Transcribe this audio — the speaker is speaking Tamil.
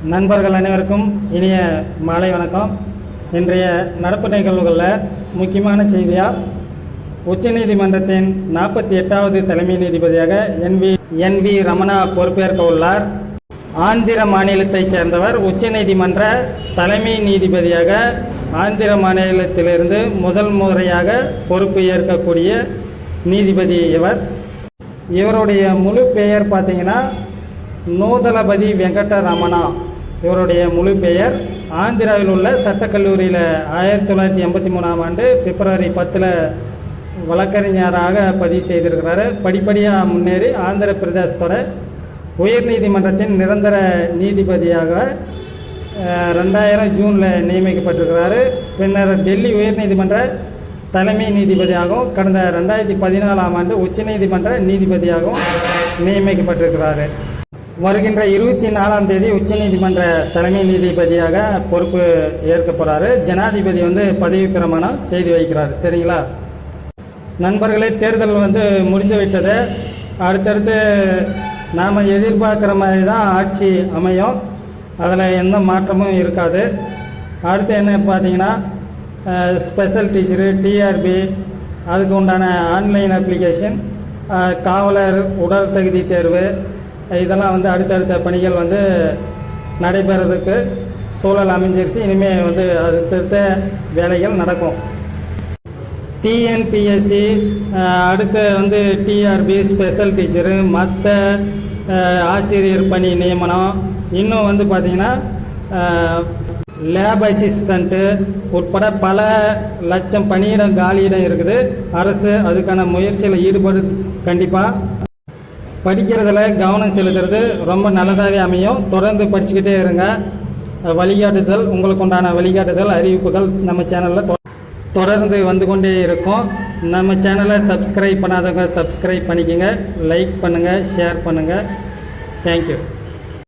நண்பர்கள் அனைவருக்கும் இனிய மாலை வணக்கம். இன்றைய நடப்பு நிகழ்வுகளில் முக்கியமான செய்தியாக உச்சநீதிமன்றத்தின் 48வது தலைமை நீதிபதியாக என்.வி. ரமணா பொறுப்பேற்க உள்ளார். ஆந்திர மாநிலத்தைச் சேர்ந்தவர். உச்சநீதிமன்ற தலைமை நீதிபதியாக ஆந்திர மாநிலத்திலிருந்து முதல் முறையாக பொறுப்பு ஏற்கக்கூடிய நீதிபதி இவருடைய முழு பெயர் பார்த்தீங்கன்னா நூதலபதி வெங்கட ரமணா. இவருடைய முழு பெயர். ஆந்திராவில் உள்ள சட்டக்கல்லூரியில் 1983ஆம் ஆண்டு பிப்ரவரி 10 வழக்கறிஞராக பதிவு செய்திருக்கிறாரு. படிப்படியாக முன்னேறி ஆந்திர பிரதேசத்தோட உயர் நீதிமன்றத்தின் நிரந்தர நீதிபதியாக 2000 ஜூனில் நியமிக்கப்பட்டிருக்கிறாரு. பின்னர் டெல்லி உயர் நீதிமன்ற தலைமை நீதிபதியாகவும் கடந்த 2014ஆம் ஆண்டு உச்சநீதிமன்ற நீதிபதியாகவும் நியமிக்கப்பட்டிருக்கிறாரு. வருகின்ற 24ஆம் தேதி உச்சநீதிமன்ற தலைமை நீதிபதியாக பொறுப்பு ஏற்க போகிறாரு. ஜனாதிபதி பதவி பிரமாணம் செய்து வைக்கிறார். சரிங்களா நண்பர்களே, தேர்தல் முடிந்து விட்டது. அடுத்தடுத்து நாம் எதிர்பார்க்குற மாதிரி தான் ஆட்சி அமையும். அதில் எந்த மாற்றமும் இருக்காது. அடுத்து என்ன பார்த்தீங்கன்னா ஸ்பெஷல் டீச்சரு, டிஆர்பி, அதுக்கு உண்டான ஆன்லைன் அப்ளிகேஷன், காவலர் உடல் தகுதி தேர்வு, இதெல்லாம் அடுத்தடுத்த பணிகள் நடைபெறதுக்கு சூழல் அமைஞ்சிருச்சு. இனிமேல் அடுத்தடுத்த வேலைகள் நடக்கும். டிஎன்பிஎஸ்சி, அடுத்து டிஆர்பி, ஸ்பெஷல் டீச்சரு, மற்ற ஆசிரியர் பணி நியமனம், இன்னும் பார்த்திங்கன்னா லேப் அசிஸ்டண்ட்டு உட்பட பல லட்சம் பணியிடம் காலியிடம் இருக்குது. அரசு அதுக்கான முயற்சியில் ஈடுபடு. கண்டிப்பாக படிக்கிறதுல கவனம் செலுத்துறது ரொம்ப நல்லதாகவே அமையும். தொடர்ந்து படிச்சுக்கிட்டே இருங்க. வழிகாட்டுதல், உங்களுக்கு உண்டான வழிகாட்டுதல் அறிவிப்புகள் நம்ம சேனலில் தொடர்ந்து வந்து கொண்டே இருக்கும். நம்ம சேனலை சப்ஸ்கிரைப் பண்ணாதவங்க சப்ஸ்கிரைப் பண்ணிக்கோங்க. லைக் பண்ணுங்கள், ஷேர் பண்ணுங்கள். தேங்க்யூ.